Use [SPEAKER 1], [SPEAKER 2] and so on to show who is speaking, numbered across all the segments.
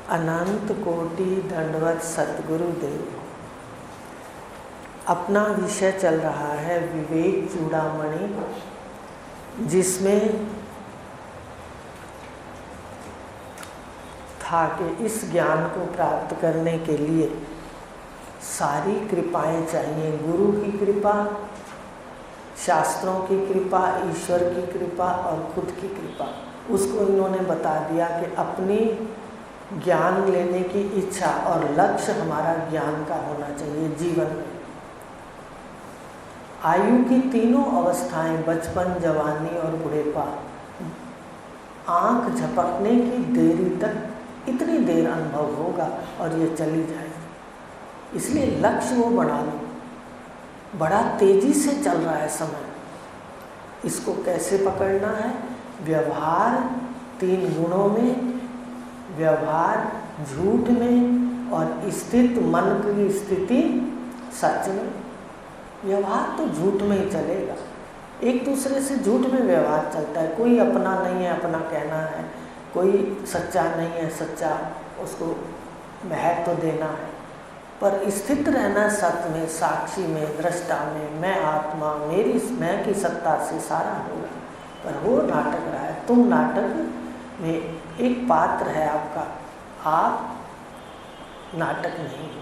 [SPEAKER 1] अनंत कोटि दंडवत सतगुरुदेव। अपना विषय चल रहा है विवेक चूड़ामणि, जिसमें था कि इस ज्ञान को प्राप्त करने के लिए सारी कृपाएं चाहिए। गुरु की कृपा, शास्त्रों की कृपा, ईश्वर की कृपा और खुद की कृपा। उसको इन्होंने बता दिया कि अपनी ज्ञान लेने की इच्छा और लक्ष्य हमारा ज्ञान का होना चाहिए जीवन में। आयु की तीनों अवस्थाएं, बचपन, जवानी और बुढ़ेपा, आंख झपकने की देरी तक इतनी देर अनुभव होगा और ये चली जाएगी। इसलिए लक्ष्य वो बना लो। बड़ा तेजी से चल रहा है समय, इसको कैसे पकड़ना है? व्यवहार 3 गुणों में, व्यवहार झूठ में और स्थित मन की स्थिति सच में। व्यवहार तो झूठ में ही चलेगा, एक दूसरे से झूठ में व्यवहार चलता है। कोई अपना नहीं है, अपना कहना है, कोई सच्चा नहीं है, सच्चा उसको महत्व तो देना है। पर स्थित रहना सत्य में, साक्षी में, दृष्टा में, मैं आत्मा, मेरी मैं की सत्ता से सारा होगा। पर वो नाटक रहा है। तुम नाटक में एक पात्र है आपका, आप नाटक नहीं हो,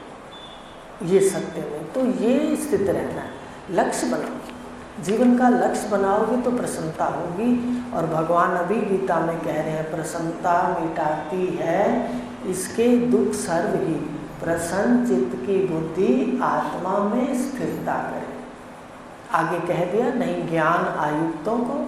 [SPEAKER 1] ये सत्य में। तो ये स्थित रहना है। लक्ष्य बनाओ, जीवन का लक्ष्य बनाओगे तो प्रसन्नता होगी। और भगवान अभी गीता में कह रहे हैं, प्रसन्नता मिटाती है इसके दुख सर्व ही, प्रसन्न चित्त की बुद्धि आत्मा में स्थिरता करे। आगे कह दिया, नहीं ज्ञान आयुक्तों को,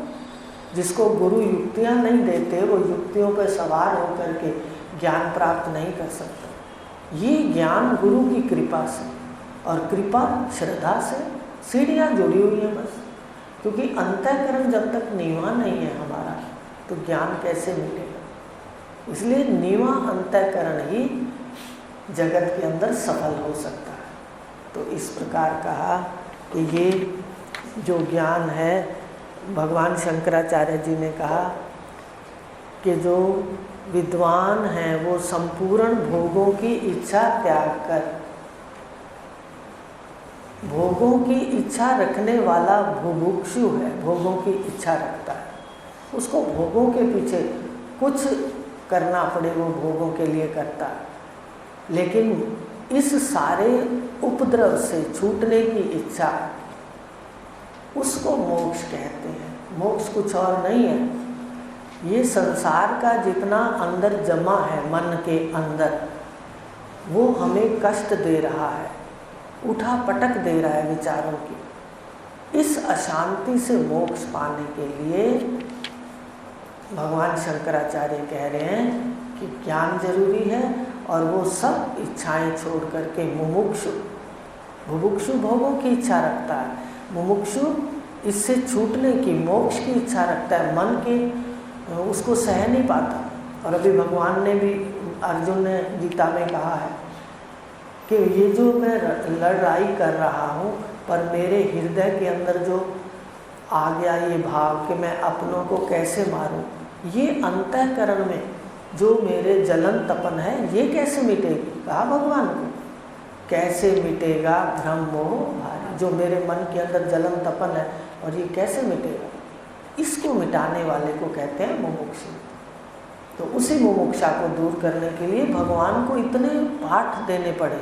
[SPEAKER 1] जिसको गुरु युक्तियां नहीं देते, वो युक्तियों पर सवार होकर के ज्ञान प्राप्त नहीं कर सकता। ये ज्ञान गुरु की कृपा से, और कृपा श्रद्धा से सीढ़ियाँ जुड़ी हुई हैं बस। क्योंकि अंतःकरण जब तक नीवा नहीं है हमारा, तो ज्ञान कैसे मिलेगा? इसलिए नीवा अंतःकरण ही जगत के अंदर सफल हो सकता है। तो इस प्रकार कहा कि ये जो ज्ञान है, भगवान शंकराचार्य जी ने कहा कि जो विद्वान हैं वो संपूर्ण भोगों की इच्छा त्याग कर, भोगों की इच्छा रखने वाला बुभुक्षु है, भोगों की इच्छा रखता है, उसको भोगों के पीछे कुछ करना पड़े वो भोगों के लिए करता है। लेकिन इस सारे उपद्रव से छूटने की इच्छा, उसको मोक्ष कहते हैं। मोक्ष कुछ और नहीं है। ये संसार का जितना अंदर जमा है मन के अंदर, वो हमें कष्ट दे रहा है, उठा पटक दे रहा है विचारों की। इस अशांति से मोक्ष पाने के लिए भगवान शंकराचार्य कह रहे हैं कि ज्ञान जरूरी है। और वो सब इच्छाएं छोड़ करके मुमुक्षु, बुभुक्षु भोगों की इच्छा रखता है, मुमुक्षु इससे छूटने की, मोक्ष की इच्छा रखता है। मन के उसको सह नहीं पाता। और अभी भगवान ने भी, अर्जुन ने गीता में कहा है कि ये जो मैं लड़ाई कर रहा हूँ, पर मेरे हृदय के अंदर जो आ गया ये भाव कि मैं अपनों को कैसे मारूं, ये अंतःकरण में जो मेरे जलन तपन है, ये कैसे मिटेगी? कहा भगवान को, कैसे मिटेगा भ्रम मोह भारी, जो मेरे मन के अंदर जलन तपन है, और ये कैसे मिटेगा? इसको मिटाने वाले को कहते हैं मुमुक्षु। तो उसी मुमुक्षा को दूर करने के लिए भगवान को इतने पाठ देने पड़े।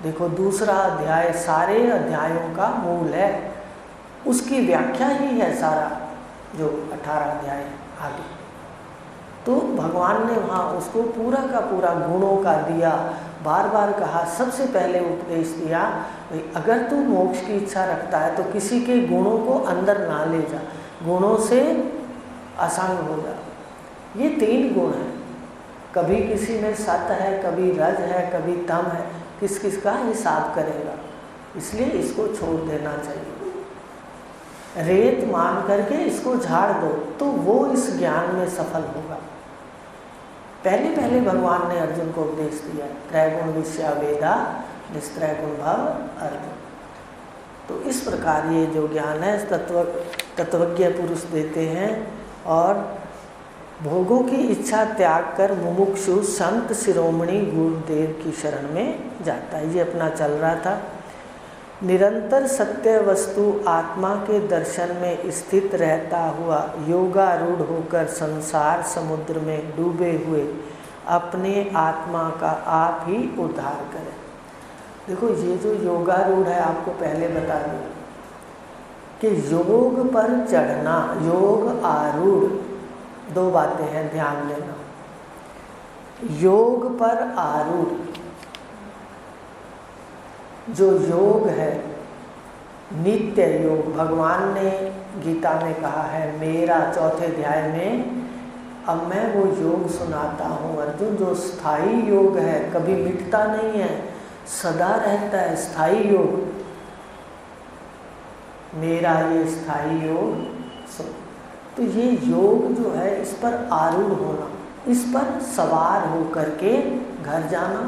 [SPEAKER 1] देखो, दूसरा अध्याय सारे अध्यायों का मूल है, उसकी व्याख्या ही है सारा जो 18 अध्याय आगे। तो भगवान ने वहाँ उसको पूरा का पूरा गुणों का दिया, बार बार कहा। सबसे पहले उपदेश दिया, अगर तू मोक्ष की इच्छा रखता है तो किसी के गुणों को अंदर ना ले जा, गुणों से असंग हो जा। ये 3 गुण हैं, कभी किसी में सत है, कभी रज है, कभी तम है। किस किस का हिसाब करेगा? इसलिए इसको छोड़ देना चाहिए। रेत मान करके इसको झाड़ दो तो वो इस ज्ञान में सफल होगा। पहले भगवान ने अर्जुन को उपदेश दिया, त्रैगुण विषया वेदा निस्त्रैगुण भव अर्जुन। तो इस प्रकार ये जो ज्ञान है तत्वज्ञ पुरुष देते हैं। और भोगों की इच्छा त्याग कर मुमुक्षु संत शिरोमणि गुरुदेव की शरण में जाता है। ये अपना चल रहा था। निरंतर सत्य वस्तु आत्मा के दर्शन में स्थित रहता हुआ योगारूढ़ होकर संसार समुद्र में डूबे हुए अपने आत्मा का आप ही उद्धार करें। देखो ये जो योगारूढ़ है, आपको पहले बता दूं कि योग पर चढ़ना, योग आरूढ़, दो बातें हैं, ध्यान देना। योग पर आरूढ़, जो योग है नित्य योग, भगवान ने गीता में कहा है, मेरा 4थे अध्याय में, अब मैं वो योग सुनाता हूँ अर्जुन, जो स्थायी योग है, कभी मिटता नहीं है, सदा रहता है, स्थायी योग, मेरा ये स्थायी योग सुन। तो ये योग जो है, इस पर आरूढ़ होना, इस पर सवार हो करके घर जाना,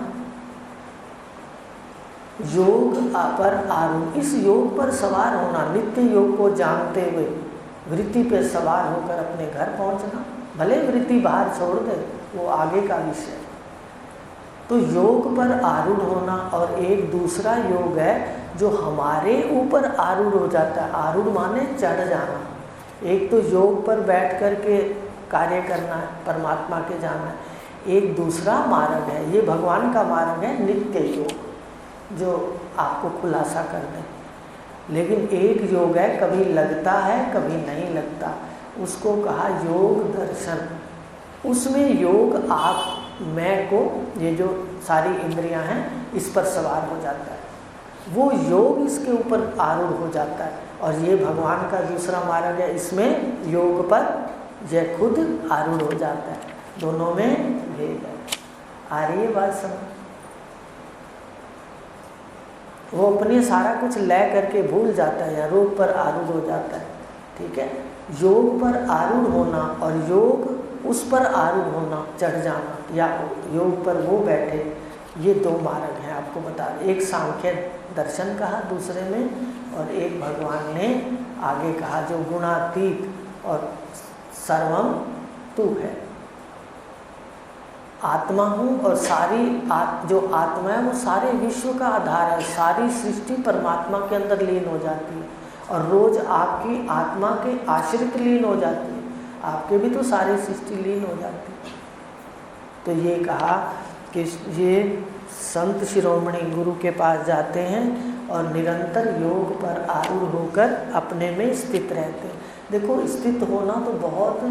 [SPEAKER 1] योग पर आरूढ़, इस योग पर सवार होना, नित्य योग को जानते हुए वृत्ति पे सवार होकर अपने घर पहुंचना। भले वृत्ति बाहर छोड़ दे, वो आगे का विषय। तो योग पर आरूढ़ होना, और एक दूसरा योग है जो हमारे ऊपर आरूढ़ हो जाता है। आरूढ़ माने चढ़ जाना। एक तो योग पर बैठ कर के कार्य करना है, परमात्मा के जाना है। एक दूसरा मार्ग है, ये भगवान का मार्ग है, नित्य योग, जो आपको खुलासा कर दे। लेकिन एक योग है, कभी लगता है कभी नहीं लगता, उसको कहा योग दर्शन। उसमें योग आप, मैं को, ये जो सारी इंद्रियां हैं, इस पर सवार हो जाता है, वो योग इसके ऊपर आरूढ़ हो जाता है। और ये भगवान का दूसरा मार्ग है, इसमें योग पर यह खुद आरूढ़ हो जाता है। दोनों में भेद है। आ रही है बात समझ? वो अपने सारा कुछ लय करके भूल जाता है या योग पर आरूढ़ हो जाता है। ठीक है, योग पर आरूढ़ होना और योग उस पर आरूढ़ होना, चढ़ जाना, या योग पर वो बैठे, ये दो मार्ग हैं। आपको बता दें, एक सांख्य दर्शन कहा दूसरे में, और एक भगवान ने आगे कहा जो गुणातीत और सर्वम तू है। आत्मा हूँ और सारी जो आत्मा है वो सारे विश्व का आधार है। सारी सृष्टि परमात्मा के अंदर लीन हो जाती है, और रोज आपकी आत्मा के आश्रित लीन हो जाती है। आपके भी तो सारी सृष्टि लीन हो जाती है। तो ये कहा कि ये संत शिरोमणि गुरु के पास जाते हैं और निरंतर योग पर आरूढ़ होकर अपने में स्थित रहते हैं। देखो, स्थित होना तो बहुत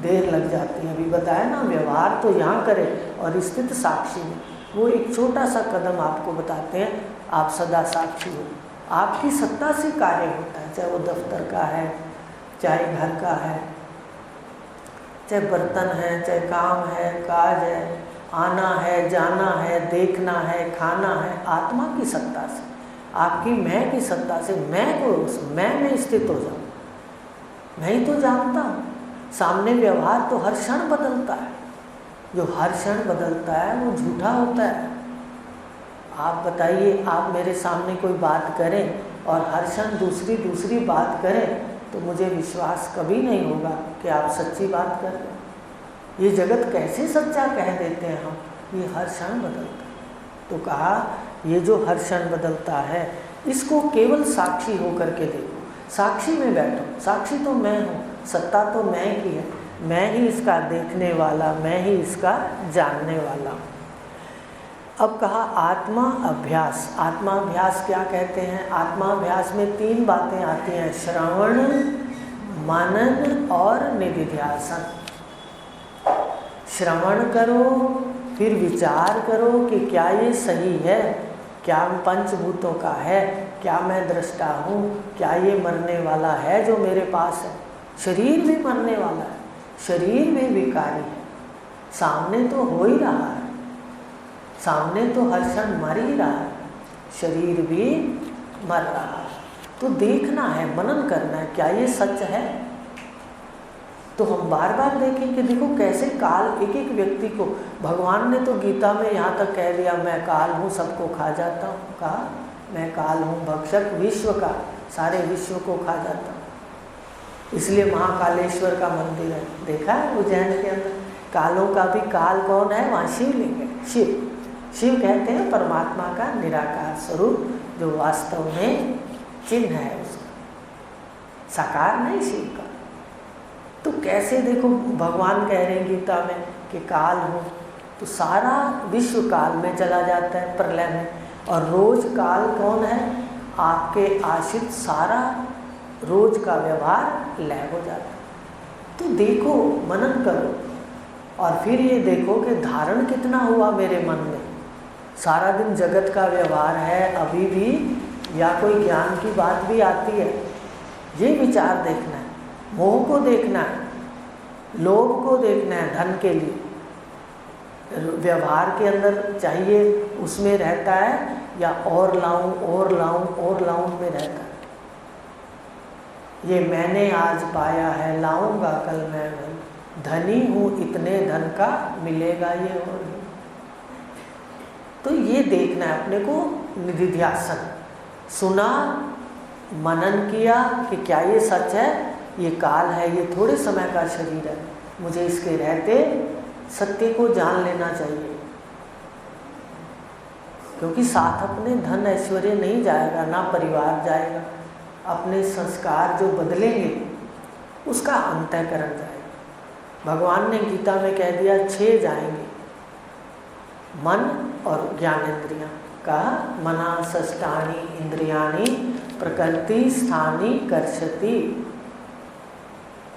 [SPEAKER 1] देर लग जाती है। अभी बताया ना, व्यवहार तो यहाँ करें और स्थित साक्षी में, वो एक छोटा सा कदम आपको बताते हैं। आप सदा साक्षी हो, आपकी सत्ता से कार्य होता है, चाहे वो दफ्तर का है, चाहे घर का है, चाहे बर्तन है, चाहे काम है, काज है, आना है, जाना है, देखना है, खाना है, आत्मा की सत्ता से, आपकी मैं की सत्ता से, मैं में स्थित हो जाऊँ। मैं ही तो जानता हूँ। सामने व्यवहार तो हर क्षण बदलता है, जो हर क्षण बदलता है वो झूठा होता है। आप बताइए, आप मेरे सामने कोई बात करें और हर क्षण दूसरी बात करें, तो मुझे विश्वास कभी नहीं होगा कि आप सच्ची बात कर रहे हैं। ये जगत कैसे सच्चा कह देते हैं हम, ये हर क्षण बदलता है। तो कहा ये जो हर क्षण बदलता है, इसको केवल साक्षी होकर के देखो, साक्षी में बैठो। साक्षी तो मैं हूँ, सत्ता तो मैं की है, मैं ही इसका देखने वाला, मैं ही इसका जानने वाला हूँ। अब कहा आत्मा अभ्यास। आत्मा अभ्यास क्या कहते हैं? आत्मा अभ्यास में 3 बातें आती हैं, श्रवण, मनन और निधिध्यासन। श्रवण करो, फिर विचार करो कि क्या ये सही है, क्या पंचभूतों का है, क्या मैं दृष्टा हूँ, क्या ये मरने वाला है जो मेरे पास है। शरीर भी मरने वाला है, शरीर भी विकारी है, सामने तो हो ही रहा है, सामने तो हर क्षण मर ही रहा है, शरीर भी मर रहा है। तो देखना है, मनन करना है, क्या ये सच है। तो हम बार बार देखें कि देखो कैसे काल एक एक व्यक्ति को, भगवान ने तो गीता में यहाँ तक कह दिया, मैं काल हूँ, सबको खा जाता हूँ। कहा मैं काल हूँ, भक्षक विश्व का, सारे विश्व को खा जाता हूँ। इसलिए महाकालेश्वर का मंदिर है, देखा है उज्जैन के अंदर। कालों का भी काल कौन है? वहाँ शिवलिंग है। शिव कहते हैं परमात्मा का निराकार स्वरूप, जो वास्तव में चिन्ह है उसका, साकार नहीं शिव का। तो कैसे देखो भगवान कह रहे हैं गीता में कि काल हो, तो सारा विश्व काल में चला जाता है, प्रलय में। और रोज काल कौन है? आपके आश्रित सारा रोज का व्यवहार लय हो जाता है। तो देखो, मनन करो और फिर ये देखो कि धारण कितना हुआ मेरे मन में। सारा दिन जगत का व्यवहार है अभी भी, या कोई ज्ञान की बात भी आती है, ये विचार देखना है। मोह को देखना है, लोभ को देखना है धन के लिए, व्यवहार के अंदर चाहिए उसमें रहता है, या और लाऊं और लाऊं और लाऊं में रहता है। ये मैंने आज पाया है लाऊंगा कल मैं वही, धनी हूँ इतने धन का मिलेगा ये और नहीं। तो ये देखना है अपने को। निधिध्यासन सुना, मनन किया कि क्या ये सच है, ये काल है, ये थोड़े समय का शरीर है, मुझे इसके रहते सत्य को जान लेना चाहिए। क्योंकि साथ अपने धन ऐश्वर्य नहीं जाएगा, ना परिवार जाएगा, अपने संस्कार जो बदलेंगे उसका अंतःकरण जाएगा। भगवान ने गीता में कह दिया 6 जाएंगे, मन और ज्ञानेंद्रियां। कहा मना षष्ठानि इंद्रियाणि प्रकृति स्थानी कर्षति।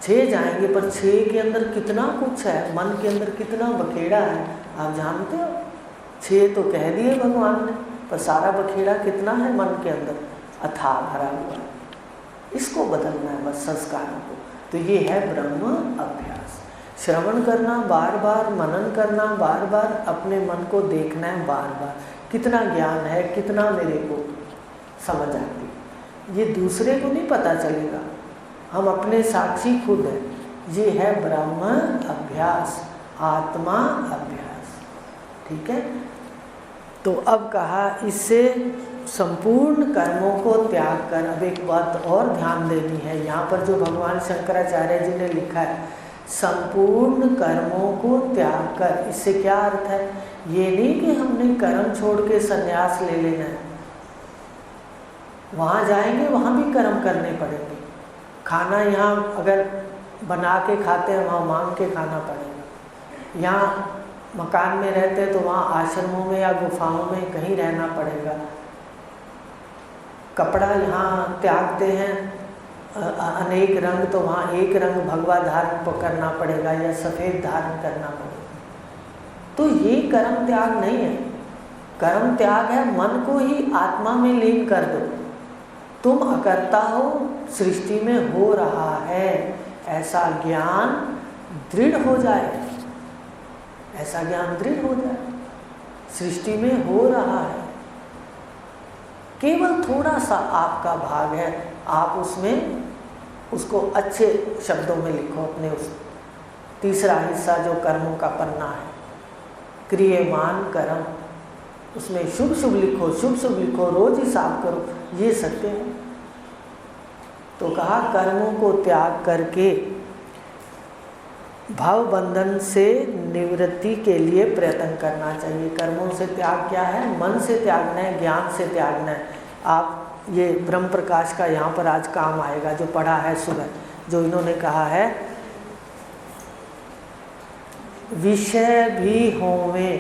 [SPEAKER 1] 6 जाएंगे, पर 6 के अंदर कितना कुछ है, मन के अंदर कितना बखेड़ा है आप जानते हो। 6 तो कह दिए भगवान ने, पर सारा बखेड़ा कितना है मन के अंदर, अथाह भरा हुआ है। इसको बदलना है बस, संस्कारों को। तो ये है ब्रह्म अभ्यास। श्रवण करना बार बार, मनन करना बार बार, अपने मन को देखना है बार बार, कितना ज्ञान है, कितना मेरे को समझ आती है। ये दूसरे को नहीं पता चलेगा, हम अपने साक्षी खुद हैं। ये है ब्रह्म अभ्यास, आत्मा अभ्यास। ठीक है। तो अब कहा इससे संपूर्ण कर्मों को त्याग कर। अब एक बात और ध्यान देनी है, यहाँ पर जो भगवान शंकराचार्य जी ने लिखा है, संपूर्ण कर्मों को त्याग कर, इससे क्या अर्थ है? ये नहीं कि हमने कर्म छोड़ के संन्यास ले लेना है। वहाँ जाएंगे वहाँ भी कर्म करने पड़ेंगे। खाना यहाँ अगर बना के खाते हैं, वहाँ मांग के खाना पड़ेगा। यहाँ मकान में रहते हैं तो वहाँ आश्रमों में या गुफाओं में कहीं रहना पड़ेगा। कपड़ा यहाँ त्यागते हैं अनेक रंग, तो वहाँ एक रंग भगवा धारण करना पड़ेगा या सफ़ेद धारण करना पड़ेगा। तो ये कर्म त्याग नहीं है। कर्म त्याग है मन को ही आत्मा में लीन कर दो। तुम अकर्ता हो, सृष्टि में हो रहा है, ऐसा ज्ञान दृढ़ हो जाए, ऐसा ज्ञान दृढ़ हो जाए, सृष्टि में हो रहा है। केवल थोड़ा सा आपका भाग है, आप उसमें उसको अच्छे शब्दों में लिखो। अपने उस तीसरा हिस्सा जो कर्मों का पन्ना है, क्रियमान कर्म, उसमें शुभ शुभ लिखो, शुभ शुभ लिखो, रोज हिसाब करो, ये सत्य है। तो कहा कर्मों को त्याग करके भाव बंधन से निवृत्ति के लिए प्रयत्न करना चाहिए। कर्मों से त्याग क्या है? मन से त्यागना है, ज्ञान से त्यागना है। आप ये ब्रह्म प्रकाश का यहाँ पर आज काम आएगा, जो पढ़ा है सुबह, जो इन्होंने कहा है विषय भी होवे।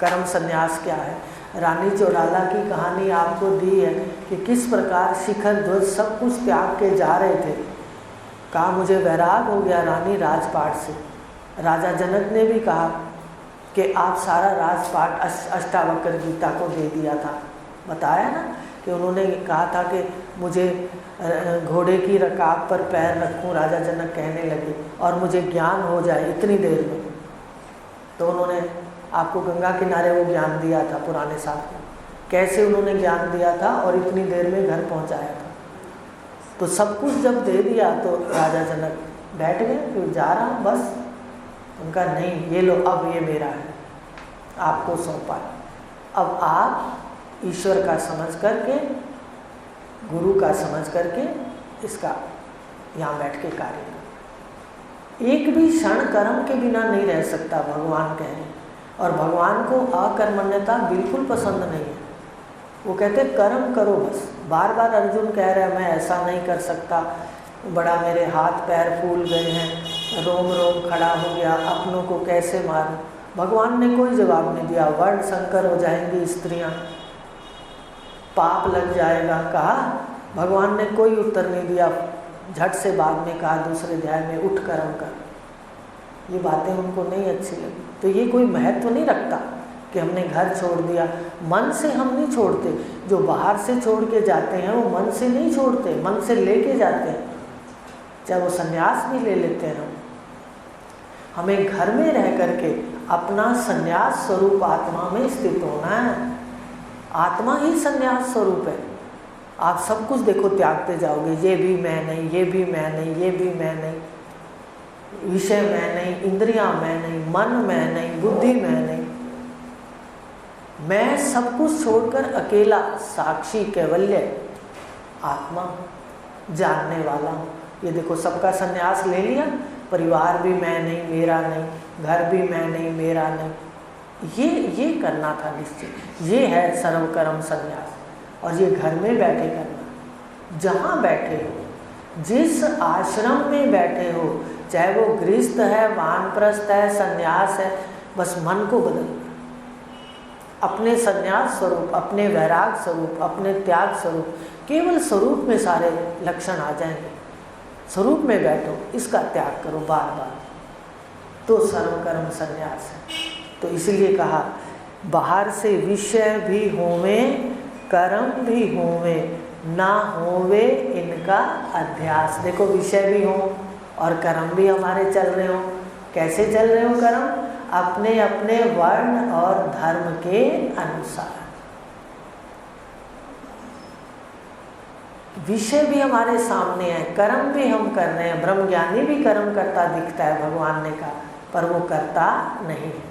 [SPEAKER 1] कर्म संन्यास क्या है? रानी चौड़ाला की कहानी आपको दी है कि किस प्रकार शिखर ध्वज सब कुछ त्याग के जा रहे थे। कहा मुझे वैराग हो गया रानी राजपाट से। राजा जनक ने भी कहा कि आप सारा राजपाट अष्टावक्र गीता को दे दिया था। बताया ना कि उन्होंने कहा था कि मुझे घोड़े की रकाब पर पैर रखूं, राजा जनक कहने लगे, और मुझे ज्ञान हो जाए इतनी देर में। तो उन्होंने आपको गंगा किनारे वो ज्ञान दिया था पुराने साल में, कैसे उन्होंने ज्ञान दिया था और इतनी देर में घर पहुंचाया था। तो सब कुछ जब दे दिया तो राजा जनक बैठ गए, फिर जा रहा हूँ बस। उनका नहीं, ये लो अब ये मेरा है, आपको सौंपा। अब आप ईश्वर का समझ करके, गुरु का समझ करके इसका यहाँ बैठ के कार्य करो। एक भी क्षण कर्म के बिना नहीं रह सकता, भगवान कह रहे हैं। और भगवान को अकर्मण्यता बिल्कुल पसंद नहीं है। वो कहते कर्म करो बस। बार बार अर्जुन कह रहा है मैं ऐसा नहीं कर सकता, बड़ा मेरे हाथ पैर फूल गए हैं, रोम रोम खड़ा हो गया, अपनों को कैसे मारूं। भगवान ने कोई जवाब नहीं दिया। वर्ण संकर हो जाएंगी स्त्रियां, पाप लग जाएगा, कहा। भगवान ने कोई उत्तर नहीं दिया। झट से बाद में कहा दूसरे अध्याय में, उठ कर्म कर। ये बातें उनको नहीं अच्छी लगी। तो ये कोई महत्व नहीं रखता कि हमने घर छोड़ दिया। मन से हम नहीं छोड़ते, जो बाहर से छोड़ के जाते हैं वो मन से नहीं छोड़ते, मन से लेके जाते हैं। चाहे वो संन्यास भी ले लेते हैं। हमें घर में रह करके अपना संन्यास स्वरूप आत्मा में स्थित होना है। आत्मा ही संन्यास स्वरूप है। आप सब कुछ देखो त्यागते जाओगे, ये भी मैं नहीं, ये भी मैं नहीं, ये भी मैं नहीं, विषय मैं नहीं, इंद्रियां मैं नहीं, मन मैं नहीं, बुद्धि मैं नहीं। मैं सब कुछ छोड़कर अकेला साक्षी कैवल्य आत्मा जानने वाला हूँ। ये देखो सबका संन्यास ले लिया। परिवार भी मैं नहीं, मेरा नहीं, घर भी मैं नहीं, मेरा नहीं। ये करना था निश्चय। ये है सर्वकर्म संन्यास। और ये घर में बैठे करना, जहाँ बैठे हो, जिस आश्रम में बैठे हो, चाहे वो गृहस्थ है, वानप्रस्थ है, संन्यास है, बस मन को बदलना। अपने संन्यास स्वरूप, अपने वैराग स्वरूप, अपने त्याग स्वरूप, केवल स्वरूप में सारे लक्षण आ जाएंगे। स्वरूप में बैठो, इसका त्याग करो बार बार, तो सर्वकर्म संन्यास है। तो इसलिए कहा बाहर से विषय भी होवे, कर्म भी होवे, ना होवे इनका अध्यास। देखो विषय भी हो और कर्म भी हमारे चल रहे हो। कैसे चल रहे हो कर्म? अपने अपने वर्ण और धर्म के अनुसार। विषय भी हमारे सामने है, कर्म भी हम कर रहे हैं। ब्रह्मज्ञानी भी कर्म करता दिखता है, भगवान ने कहा, पर वो करता नहीं है।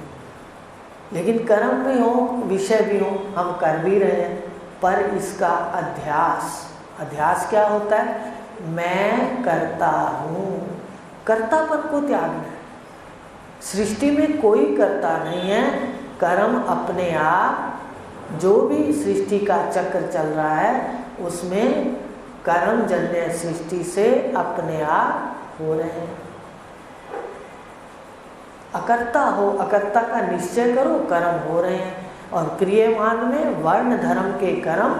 [SPEAKER 1] लेकिन कर्म भी हो, विषय भी हो, हम कर भी रहे हैं, पर इसका अध्यास। अध्यास क्या होता है? मैं करता हूँ। कर्तापन को त्यागना है। सृष्टि में कोई कर्ता नहीं है। कर्म अपने आप, जो भी सृष्टि का चक्र चल रहा है उसमें कर्म जन्य सृष्टि से अपने आप हो रहे हैं। अकर्ता हो, अकर्ता का निश्चय करो, कर्म हो रहे हैं। और क्रियमान में वर्ण धर्म के कर्म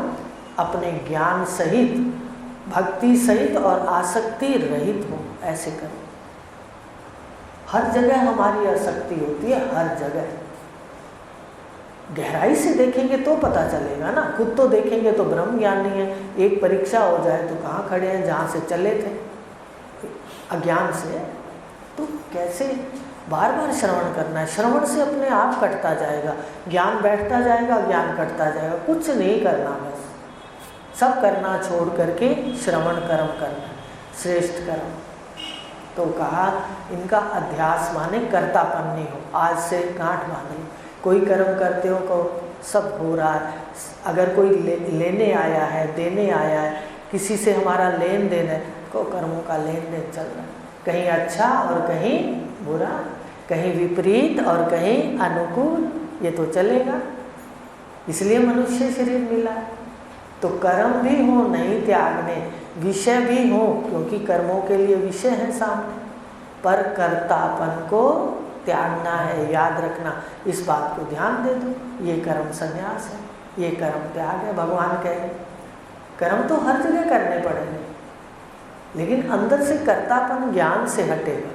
[SPEAKER 1] अपने ज्ञान सहित, भक्ति सहित और आसक्ति रहित हो, ऐसे करो। हर जगह हमारी आसक्ति होती है, हर जगह। गहराई से देखेंगे तो पता चलेगा ना। खुद तो देखेंगे तो ब्रह्म ज्ञान नहीं है। एक परीक्षा हो जाए तो कहाँ खड़े हैं? जहाँ से चले थे, अज्ञान से। तो कैसे बार बार श्रवण करना है। श्रवण से अपने आप कटता जाएगा, ज्ञान बैठता जाएगा, ज्ञान कटता जाएगा। कुछ नहीं करना, बस सब करना छोड़ करके श्रवण कर्म करना, श्रेष्ठ कर्म। तो कहा इनका अध्यास माने कर्तापन नहीं हो। आज से गांठ बांधो। कोई कर्म करते हो को सब हो रहा है। अगर कोई लेने आया है, देने आया है, किसी से हमारा लेन देन है, को कर्मों का लेन देन चल रहा है। कहीं अच्छा और कहीं बुरा, कहीं विपरीत और कहीं अनुकूल, ये तो चलेगा। इसलिए मनुष्य शरीर मिला। तो कर्म भी हो नहीं त्यागने, विषय भी हो, क्योंकि कर्मों के लिए विषय है सामने, पर कर्तापन को त्यागना है। याद रखना, इस बात को ध्यान दे दो। ये कर्म संन्यास है, ये कर्म त्याग है। भगवान कह रहे कर्म तो हर जगह करने पड़ेंगे, लेकिन अंदर से कर्तापन ज्ञान से हटेगा।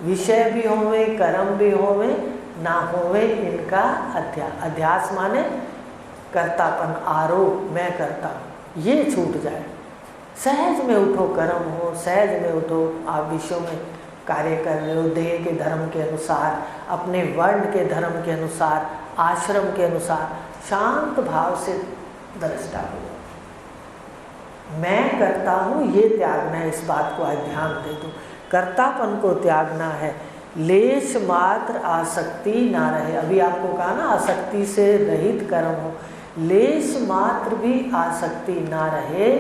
[SPEAKER 1] विषय भी होवे, कर्म भी होवे, ना होवे इनका अध्यास। अध्यास माने कर्तापन, आरोप, मैं करता हूँ, ये छूट जाए। सहज में उठो, कर्म हो, सहज में उठो। आप विश्व में कार्य कर रहे हो, देह के धर्म के अनुसार, अपने वर्ण के धर्म के अनुसार, आश्रम के अनुसार, शांत भाव से दृष्टा हो। मैं करता हूँ, ये त्यागना है। इस बात को आज ध्यान दे दो। कर्तापन को त्यागना है। लेश मात्र आसक्ति ना रहे। अभी आपको कहा ना, आसक्ति से रहित कर्म हो। लेश मात्र भी आसक्ति ना रहे,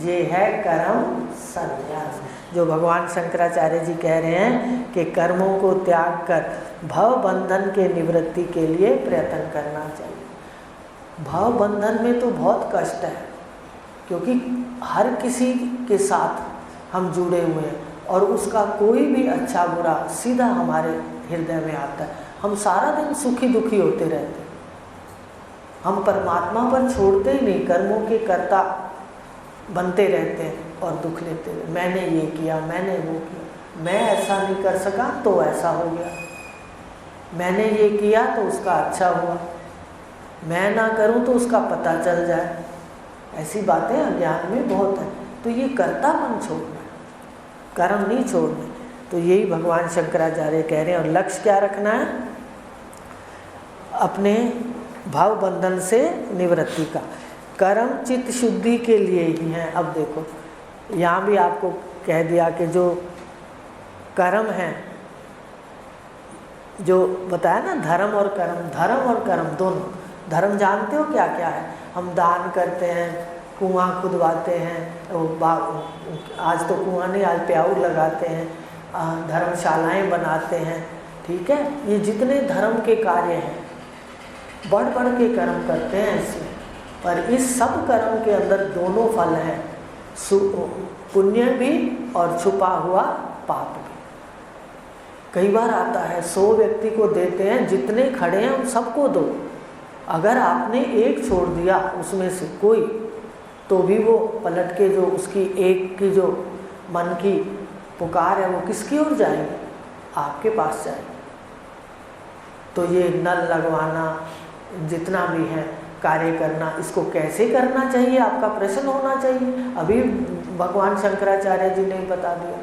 [SPEAKER 1] ये है कर्म संन्यास। जो भगवान शंकराचार्य जी कह रहे हैं कि कर्मों को त्याग कर भव बंधन के निवृत्ति के लिए प्रयत्न करना चाहिए। भव बंधन में तो बहुत कष्ट है, क्योंकि हर किसी के साथ हम जुड़े हुए हैं और उसका कोई भी अच्छा बुरा सीधा हमारे हृदय में आता है। हम सारा दिन सुखी दुखी होते रहते हैं, हम परमात्मा पर छोड़ते ही नहीं, कर्मों के कर्ता बनते रहते हैं और दुख लेते हैं। मैंने ये किया, मैंने वो किया, मैं ऐसा नहीं कर सका तो ऐसा हो गया, मैंने ये किया तो उसका अच्छा हुआ, मैं ना करूं तो उसका पता चल जाए। ऐसी बातें अज्ञान में बहुत है। तो ये कर्तापन छोड़ना, कर्म नहीं छोड़ना। तो यही भगवान शंकराचार्य कह रहे हैं। और लक्ष्य क्या रखना है? अपने भाव बंधन से निवृत्ति का। कर्म चित्त शुद्धि के लिए ही है। अब देखो यहाँ भी आपको कह दिया कि जो कर्म है, जो बताया ना धर्म और कर्म दोनों। धर्म जानते हो क्या क्या है? हम दान करते हैं, कुआं खुदवाते हैं, आज तो कुआं नहीं, आज प्याऊ लगाते हैं, धर्मशालाएं बनाते हैं, ठीक है। ये जितने धर्म के कार्य हैं बढ़ बढ़ के कर्म करते हैं इसमें। पर इस सब कर्म के अंदर दोनों फल हैं, पुण्य भी और छुपा हुआ पाप भी। कई बार आता है 100 व्यक्ति को देते हैं, जितने खड़े हैं उन सबको दो। अगर आपने एक छोड़ दिया उसमें से कोई, तो भी वो पलट के जो उसकी एक की जो मन की पुकार है वो किसकी ओर जाएगी? आपके पास जाएगी। तो ये नल लगवाना, जितना भी है कार्य करना, इसको कैसे करना चाहिए आपका प्रश्न होना चाहिए। अभी भगवान शंकराचार्य जी ने बता दिया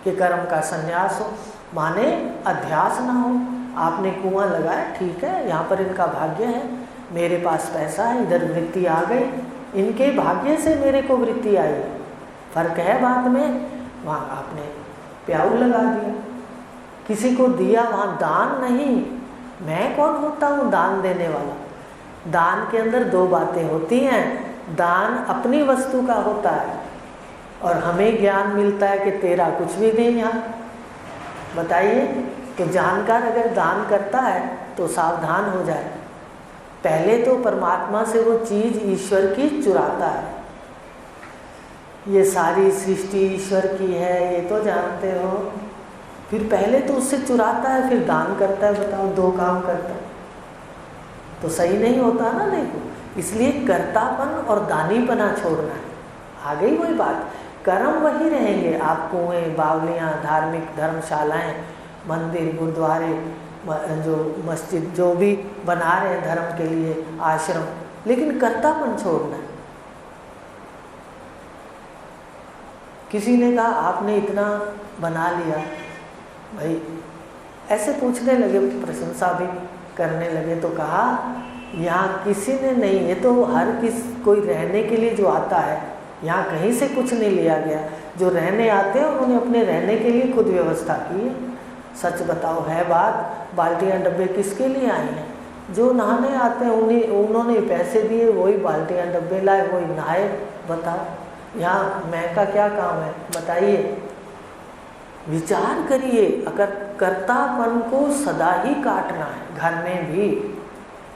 [SPEAKER 1] कि कर्म का संन्यास हो, माने अध्यास ना हो। आपने कुआं लगाया, ठीक है, यहाँ पर इनका भाग्य है, मेरे पास पैसा है, इधर वृत्ति आ गई, इनके भाग्य से मेरे को वृत्ति आई, फर्क है बात में। वहाँ आपने प्याऊ लगा दिया, किसी को दिया, वहाँ दान नहीं। मैं कौन होता हूँ दान देने वाला? दान के अंदर दो बातें होती हैं। दान अपनी वस्तु का होता है और हमें ज्ञान मिलता है कि तेरा कुछ भी नहीं यहाँ। बताइए, तो जानकार अगर दान करता है तो सावधान हो जाए। पहले तो परमात्मा से वो चीज़ ईश्वर की चुराता है। ये सारी सृष्टि ईश्वर की है, ये तो जानते हो। फिर पहले तो उससे चुराता है, फिर दान करता है। बताओ, दो काम करता है तो सही नहीं होता ना। देखो, इसलिए कर्तापन और दानीपना छोड़ना है। आ गई वही बात, कर्म वही रहेंगे। आप कुएँ, बावलियाँ, धार्मिक धर्मशालाएँ, मंदिर, गुरुद्वारे, जो मस्जिद जो भी बना रहे हैं धर्म के लिए, आश्रम, लेकिन कर्तापन छोड़ना है। किसी ने कहा आपने इतना बना लिया, भाई ऐसे पूछने लगे, प्रशंसा भी करने लगे, तो कहा यहाँ किसी ने नहीं, ये तो हर कोई रहने के लिए जो आता है, यहाँ कहीं से कुछ नहीं लिया गया। जो रहने आते हैं उन्होंने अपने रहने के लिए खुद व्यवस्था की है। सच बताओ, है बात, बाल्टियाँ डब्बे किसके लिए आई हैं? जो नहाने आते हैं उन्होंने पैसे दिए, वही बाल्टियाँ डब्बे लाए, वही नहाए। बताओ, यहाँ मैं का क्या काम है? बताइए, विचार करिए। अगर कर्तापन को सदा ही काटना है, घर में भी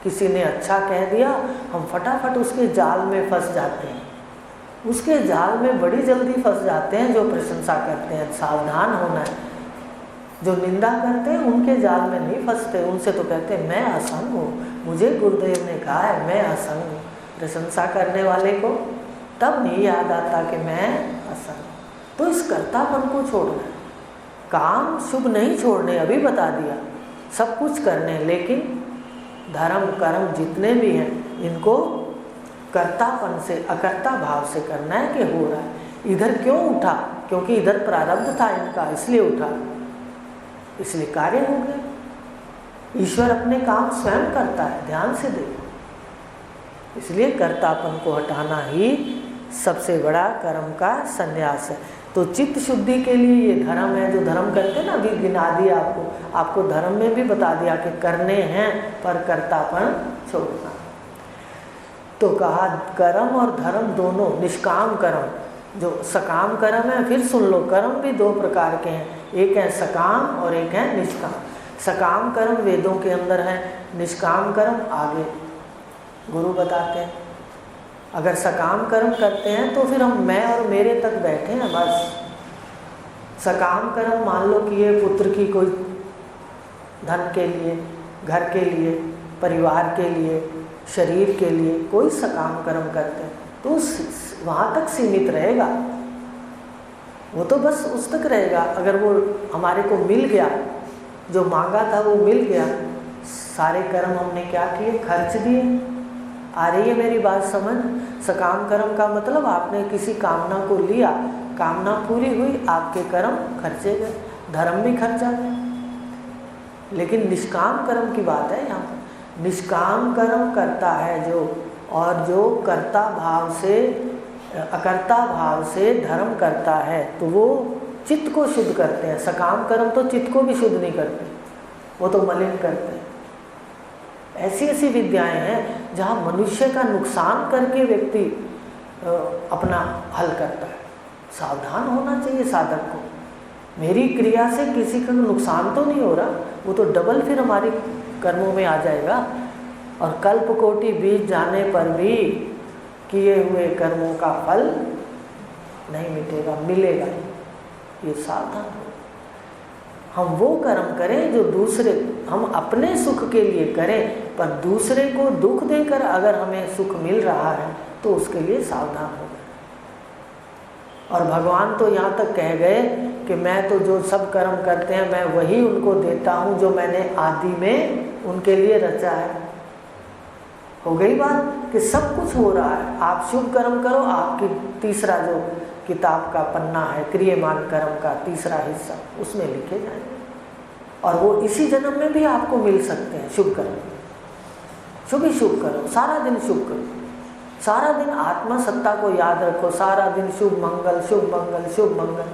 [SPEAKER 1] किसी ने अच्छा कह दिया, हम फटाफट उसके जाल में फंस जाते हैं। उसके जाल में बड़ी जल्दी फंस जाते हैं जो प्रशंसा करते हैं। सावधान होना है। जो निंदा करते हैं उनके जाल में नहीं फंसते, उनसे तो कहते हैं मैं असंग हूँ, मुझे गुरुदेव ने कहा है मैं असंग हूँ। प्रशंसा करने वाले को तब नहीं याद आता कि मैं असंग हूँ। तो इस कर्तापन को छोड़ना है। काम शुभ नहीं छोड़ने, अभी बता दिया, सब कुछ करने, लेकिन धर्म कर्म जितने भी हैं इनको कर्तापन से, अकर्ता भाव से करना है कि हो रहा है। इधर क्यों उठा? क्योंकि इधर प्रारब्ध था इनका, इसलिए उठा, इसलिए कार्य हो गया। ईश्वर अपने काम स्वयं करता है, ध्यान से देखो। इसलिए कर्तापन को हटाना ही सबसे बड़ा कर्म का संन्यास है। तो चित्त शुद्धि के लिए ये धर्म है, जो धर्म करते हैं ना, अभी गिना दिया आपको धर्म में भी बता दिया कि करने हैं, पर कर्तापन छोड़ना। तो कहा कर्म और धर्म दोनों, निष्काम कर्म जो सकाम कर्म है, फिर सुन लो कर्म भी दो प्रकार के हैं, एक है सकाम और एक है निष्काम। सकाम कर्म वेदों के अंदर है, निष्काम कर्म आगे गुरु बताते हैं। अगर सकाम कर्म करते हैं तो फिर हम मैं और मेरे तक बैठे हैं बस। सकाम कर्म मान लो कि ये पुत्र की कोई धन के लिए, घर के लिए, परिवार के लिए, शरीर के लिए कोई सकाम कर्म करते हैं तो वहाँ तक सीमित रहेगा, वो तो बस उस तक रहेगा। अगर वो हमारे को मिल गया, जो मांगा था वो मिल गया, सारे कर्म हमने क्या किए, खर्च दिए। आ रही है मेरी बात समझ? सकाम कर्म का मतलब आपने किसी कामना को लिया, कामना पूरी हुई, आपके कर्म खर्चे गए, धर्म भी खर्चा गया। लेकिन निष्काम कर्म की बात है यहाँ पर। निष्काम कर्म करता है जो, और जो कर्ता भाव से, अकर्ता भाव से धर्म करता है तो वो चित्त को शुद्ध करते हैं। सकाम कर्म तो चित्त को भी शुद्ध नहीं करते, वो तो मलिन करते हैं। ऐसी ऐसी विद्याएं हैं जहाँ मनुष्य का नुकसान करके व्यक्ति अपना हल करता है। सावधान होना चाहिए साधक को। मेरी क्रिया से किसी का नुकसान तो नहीं हो रहा, वो तो डबल फिर हमारी कर्मों में आ जाएगा। और कल्प कोटि बीत जाने पर भी किए हुए कर्मों का फल नहीं मिटेगा, मिलेगा। ये सावधान हो। हम वो कर्म करें जो दूसरे, हम अपने सुख के लिए करें, पर दूसरे को दुख देकर अगर हमें सुख मिल रहा है तो उसके लिए सावधान हो गए। और भगवान तो यहाँ तक कह गए कि मैं तो जो सब कर्म करते हैं मैं वही उनको देता हूँ जो मैंने आदि में उनके लिए रचा है। हो गई बात कि सब कुछ हो रहा है, आप शुभ कर्म करो, आपकी तीसरा जो किताब का पन्ना है क्रियमान कर्म का तीसरा हिस्सा, उसमें लिखे जाएंगे और वो इसी जन्म में भी आपको मिल सकते हैं। शुभ कर्म, शुभ ही शुभ करो, सारा दिन शुभ करो, सारा दिन आत्मा सत्ता को याद रखो, सारा दिन शुभ मंगल शुभ मंगल शुभ मंगल।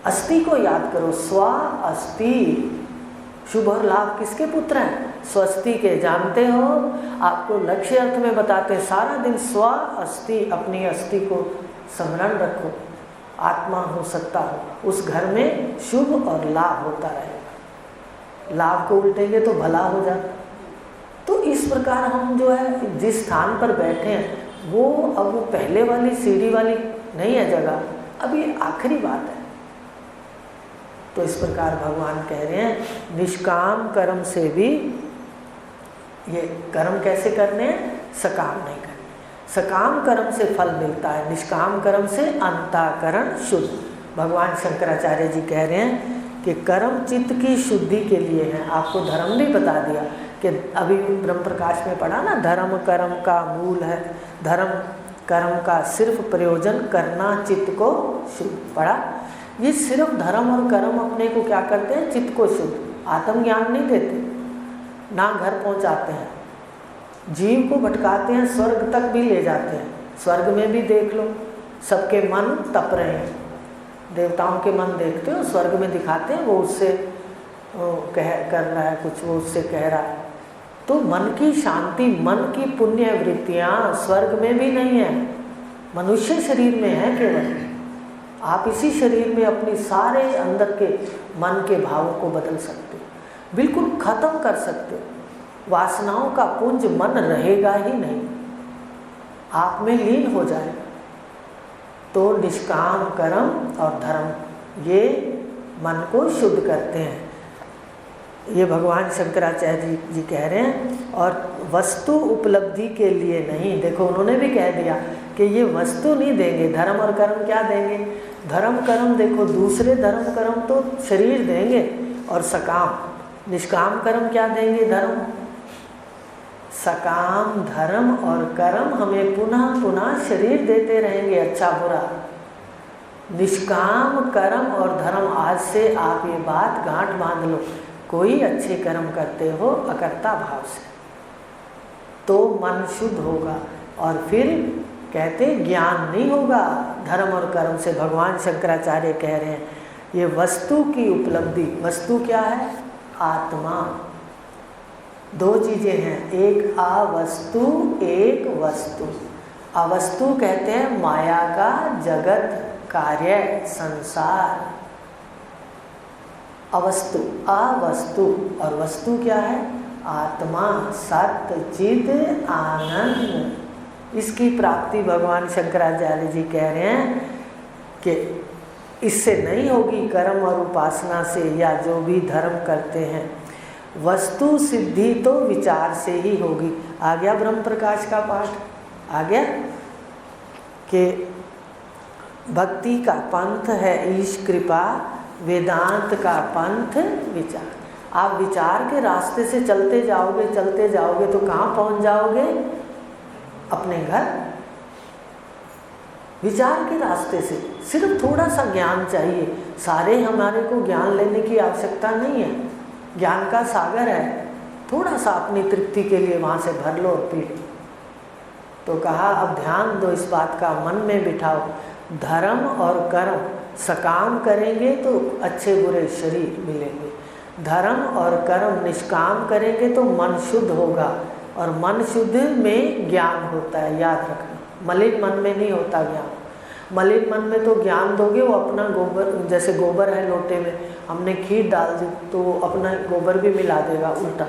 [SPEAKER 1] अस्थि को याद करो, स्व अस्थि। शुभ और लाभ किसके पुत्र हैं? स्वस्ति के। जानते हो, आपको लक्ष्य अर्थ में बताते हैं, सारा दिन स्व अस्थि, अपनी अस्थि को स्मरण रखो। आत्मा हो, सत्ता हो, उस घर में शुभ और लाभ होता रहेगा। लाभ को उल्टेंगे तो भला हो जाता। तो इस प्रकार हम जो है जिस स्थान पर बैठे हैं वो अब वो पहले वाली सीढ़ी वाली नहीं है जगह, अब ये आखिरी बात है। तो इस प्रकार भगवान कह रहे हैं निष्काम कर्म से भी, ये कर्म कैसे करने हैं? सकाम नहीं करने। सकाम कर्म से फल मिलता है, निष्काम कर्म से अंतःकरण शुद्ध। भगवान शंकराचार्य जी कह रहे हैं कि कर्म चित्त की शुद्धि के लिए है। आपको धर्म भी बता दिया कि अभी ब्रह्म प्रकाश में पढ़ा ना, धर्म कर्म का मूल है। धर्म कर्म का सिर्फ प्रयोजन करना चित्त को शुद्ध पढ़ा। ये सिर्फ धर्म और कर्म अपने को क्या करते हैं? चित्त को शुद्ध, आत्मज्ञान नहीं देते, ना घर पहुंचाते हैं, जीव को भटकाते हैं, स्वर्ग तक भी ले जाते हैं। स्वर्ग में भी देख लो, सबके मन तप रहे हैं। देवताओं के मन देखते हो, स्वर्ग में दिखाते हैं, वो उससे कर रहा है कुछ, वो उससे कह रहा है। तो मन की शांति, मन की पुण्य वृत्तियाँ स्वर्ग में भी नहीं है, मनुष्य शरीर में है केवल। आप इसी शरीर में अपनी सारे अंदर के मन के भावों को बदल सकते हो, बिल्कुल खत्म कर सकते हो। वासनाओं का पुंज मन रहेगा ही नहीं, आप में लीन हो जाएगा। तो निष्काम कर्म और धर्म ये मन को शुद्ध करते हैं, ये भगवान शंकराचार्य जी कह रहे हैं। और वस्तु उपलब्धि के लिए नहीं, देखो उन्होंने भी कह दिया कि ये वस्तु नहीं देंगे, धर्म और कर्म क्या देंगे? धर्म कर्म देखो, दूसरे धर्म कर्म तो शरीर देंगे और सकाम, निष्काम कर्म क्या देंगे? धर्म। सकाम धर्म और कर्म हमें पुनः पुनः शरीर देते रहेंगे, अच्छा बुरा। निष्काम कर्म और धर्म, आज से आप ये बात गांठ बांध लो, कोई अच्छे कर्म करते हो अकर्ता भाव से तो मन शुद्ध होगा, और फिर कहते ज्ञान नहीं होगा धर्म और कर्म से। भगवान शंकराचार्य कह रहे हैं ये वस्तु की उपलब्धि, वस्तु क्या है? आत्मा। दो चीज़ें हैं, एक अवस्तु एक वस्तु। अवस्तु कहते हैं माया का जगत कार्य संसार, अवस्तु। अवस्तु और वस्तु क्या है? आत्मा, सत्य, चित, आनंद। इसकी प्राप्ति भगवान शंकराचार्य जी कह रहे हैं कि इससे नहीं होगी कर्म और उपासना से या जो भी धर्म करते हैं। वस्तु सिद्धि तो विचार से ही होगी। आ गया ब्रह्म प्रकाश का पाठ, आ गया कि भक्ति का पंथ है ईश कृपा, वेदांत का पंथ विचार। आप विचार के रास्ते से चलते जाओगे तो कहाँ पहुँच जाओगे? अपने घर। विचार के रास्ते से सिर्फ थोड़ा सा ज्ञान चाहिए, सारे हमारे को ज्ञान लेने की आवश्यकता नहीं है। ज्ञान का सागर है, थोड़ा सा अपनी तृप्ति के लिए वहाँ से भर लो और पी लो। तो कहा अब ध्यान दो, इस बात का मन में बिठाओ, धर्म और कर्म सकाम करेंगे तो अच्छे बुरे शरीर मिलेंगे, धर्म और कर्म निष्काम करेंगे तो मन शुद्ध होगा, और मन शुद्ध में ज्ञान होता है, याद रखना। मलिन मन में नहीं होता ज्ञान। मलिन मन में तो ज्ञान दोगे वो अपना गोबर, जैसे गोबर है लोटे में, हमने खीर डाल दी तो वो अपना गोबर भी मिला देगा उल्टा,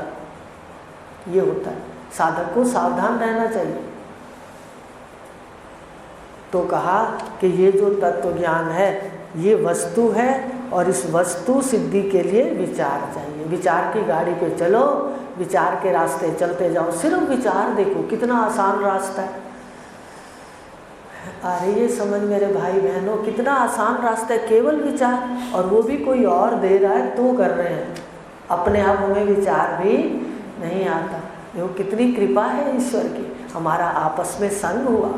[SPEAKER 1] ये होता है। साधक को सावधान रहना चाहिए। तो कहा कि ये जो तत्व ज्ञान है ये वस्तु है, और इस वस्तु सिद्धि के लिए विचार चाहिए। विचार की गाड़ी पे चलो, विचार के रास्ते चलते जाओ, सिर्फ विचार देखो कितना आसान रास्ता है। अरे ये समझ मेरे भाई बहनों, कितना आसान रास्ता है, केवल विचार, और वो भी कोई और दे रहा है तो कर रहे हैं, अपने आप हमें विचार भी नहीं आता। देखो कितनी कृपा है ईश्वर की, हमारा आपस में संग हुआ।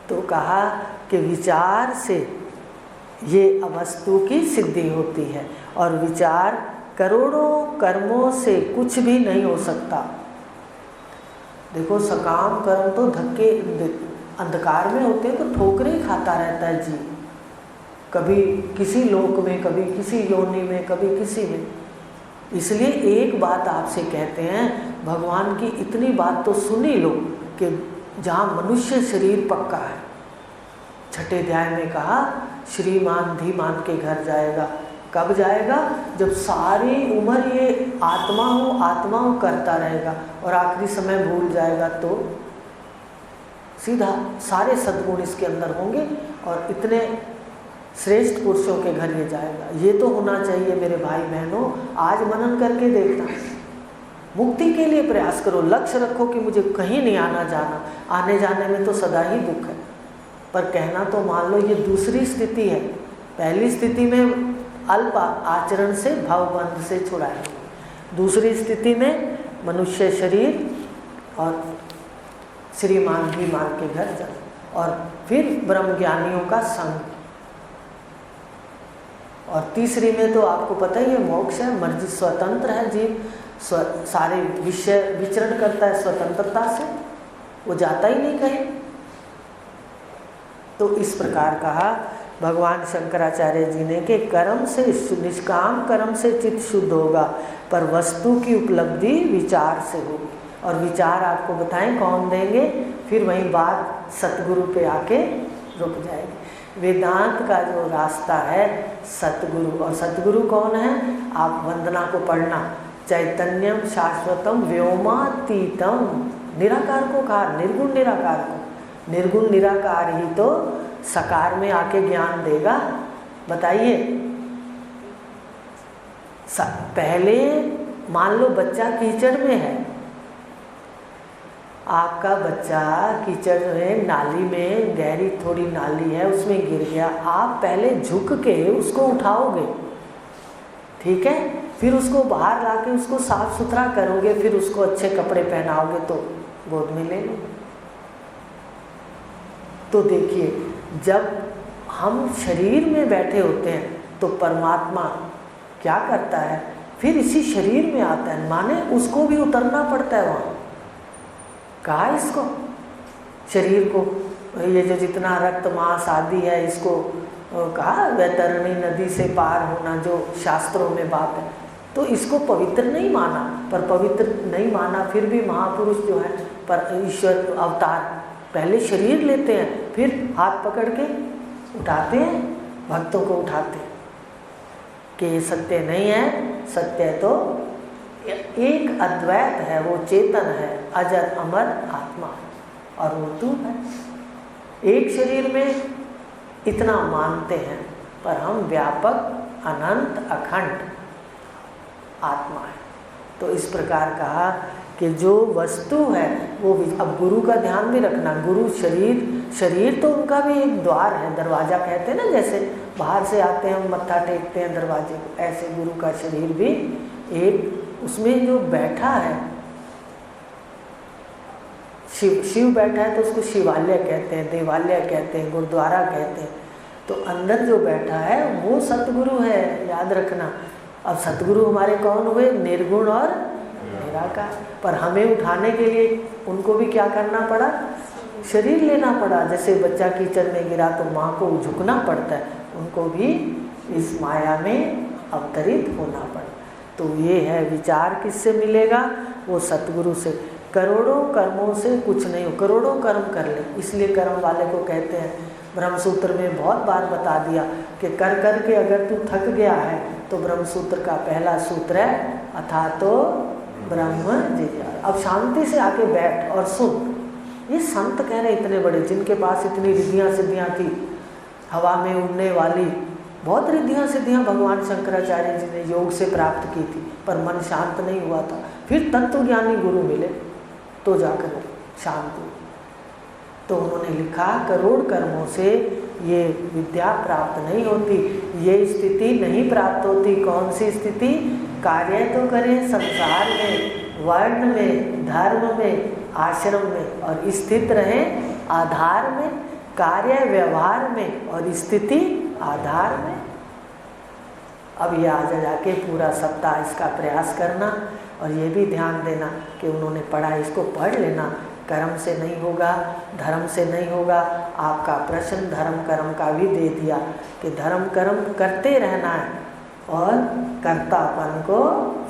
[SPEAKER 1] तो कहा कि विचार से ये अवस्तु की सिद्धि होती है, और विचार करोड़ों कर्मों से कुछ भी नहीं हो सकता। देखो सकाम कर्म तो धक्के अंधकार में होते हैं तो ठोकरे खाता रहता है जी, कभी किसी लोक में, कभी किसी योनि में, कभी किसी में। इसलिए एक बात आपसे कहते हैं, भगवान की इतनी बात तो सुनी लो कि जहाँ मनुष्य शरीर पक्का है, छठे अध्याय में कहा श्रीमान धीमान के घर जाएगा। कब जाएगा? जब सारी उम्र ये आत्मा हो करता रहेगा और आखिरी समय भूल जाएगा तो सीधा सारे सद्गुण इसके अंदर होंगे और इतने श्रेष्ठ पुरुषों के घर ये जाएगा। ये तो होना चाहिए मेरे भाई बहनों, आज मनन करके देखना। मुक्ति के लिए प्रयास करो, लक्ष्य रखो कि मुझे कहीं नहीं आना जाना, आने जाने में तो सदा ही दुख है, पर कहना तो मान लो ये दूसरी स्थिति है। पहली स्थिति में अल्प आचरण से भवबंध से छुड़ाएंगे, दूसरी स्थिति में मनुष्य शरीर और श्रीमान धीमान के घर जाए, और फिर ब्रह्म ज्ञानियों का संग, और तीसरी में तो आपको पता ही है मोक्ष है, मर्जी स्वतंत्र है जीव, सारे विषय विचरण करता है स्वतंत्रता से, वो जाता ही नहीं कहीं। तो इस प्रकार कहा भगवान शंकराचार्य जी ने कि कर्म से, निष्काम कर्म से चित्त शुद्ध होगा, पर वस्तु की उपलब्धि विचार से होगी। और विचार आपको बताएं कौन देंगे, फिर वहीं बात सतगुरु पे आके रुक जाएगी। वेदांत का जो रास्ता है सतगुरु, और सतगुरु कौन है? आप वंदना को पढ़ना, चैतन्यम शाश्वतम व्योमातीतम, निराकार को कहा, निर्गुण निराकार को। निर्गुण निराकार ही तो साकार में आके ज्ञान देगा। बताइए, पहले मान लो बच्चा कीचड़ में है, आपका बच्चा कीचड़ में, नाली में, गहरी थोड़ी नाली है उसमें गिर गया, आप पहले झुक के उसको उठाओगे, ठीक है, फिर उसको बाहर लाके उसको साफ सुथरा करोगे, फिर उसको अच्छे कपड़े पहनाओगे तो गोद में ले लो। तो देखिए, जब हम शरीर में बैठे होते हैं तो परमात्मा क्या करता है, फिर इसी शरीर में आता है, माने उसको भी उतरना पड़ता है वहाँ। कहा इसको शरीर को, ये जो जितना रक्त मांस आदि है इसको कहा वैतरणी नदी से पार होना, जो शास्त्रों में बात है, तो इसको पवित्र नहीं माना, पर पवित्र नहीं माना फिर भी महापुरुष जो है पर ईश्वर अवतार पहले शरीर लेते हैं, फिर हाथ पकड़ के उठाते हैं, भक्तों को उठाते हैं कि ये सत्य नहीं है, सत्य तो एक अद्वैत है, वो चेतन है, अजर अमर आत्मा है और वो तू है। एक शरीर में इतना मानते हैं, पर हम व्यापक अनंत अखंड आत्मा है। तो इस प्रकार कहा कि जो वस्तु है वो, अब गुरु का ध्यान भी रखना, गुरु शरीर तो उनका भी एक द्वार है, दरवाज़ा कहते हैं ना, जैसे बाहर से आते हैं हम मत्था टेकते हैं दरवाजे को, ऐसे गुरु का शरीर भी एक, उसमें जो बैठा है शिव बैठा है तो उसको शिवालय कहते हैं, देवालय कहते हैं, गुरुद्वारा कहते हैं। तो अंदर जो बैठा है वो सतगुरु है, याद रखना। अब सतगुरु हमारे कौन हुए? निर्गुण और निराकार। पर हमें उठाने के लिए उनको भी क्या करना पड़ा? शरीर लेना पड़ा। जैसे बच्चा कीचड़ में गिरा तो माँ को झुकना पड़ता है, उनको भी इस माया में अवतरित होना पड़ा। तो ये है विचार, किससे मिलेगा? वो सतगुरु से। करोड़ों कर्मों से कुछ नहीं हो, करोड़ों कर्म कर ले, इसलिए कर्म वाले को कहते हैं, ब्रह्मसूत्र में बहुत बार बता दिया कि कर कर के अगर तू थक गया है तो ब्रह्मसूत्र का पहला सूत्र है अथा तो ब्रह्म जिज्ञासा। अब शांति से आके बैठ और सुन। ये संत कह रहे इतने बड़े, जिनके पास इतनी रिद्धियाँ सिद्धियाँ थी, हवा में उड़ने वाली बहुत रिद्धियाँ सिद्धियाँ भगवान शंकराचार्य जी ने योग से प्राप्त की थी, पर मन शांत नहीं हुआ था। फिर तत्वज्ञानी गुरु मिले तो जाकर शांत हुए। तो उन्होंने लिखा करोड़ कर्मों से ये विद्या प्राप्त नहीं होती, ये स्थिति नहीं प्राप्त होती। कौन सी स्थिति? कार्य तो करें संसार में, वर्ण में, धर्म में, आश्रम में, और स्थित रहें आधार में, कार्य व्यवहार में और स्थिति आधार में। अब ये आज जाके पूरा सप्ताह इसका प्रयास करना, और ये भी ध्यान देना कि उन्होंने पढ़ा, इसको पढ़ लेना। कर्म से नहीं होगा, धर्म से नहीं होगा। आपका प्रश्न धर्म कर्म का भी दे दिया कि धर्म कर्म करते रहना है और कर्तापन को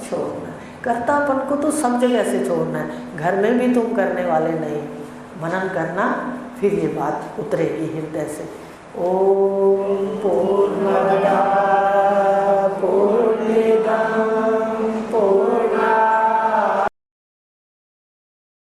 [SPEAKER 1] छोड़ना है। कर्तापन को तो सब जगह से छोड़ना है, घर में भी तुम करने वाले नहीं। मनन करना, फिर ये बात उतरेगी हृदय से। ओम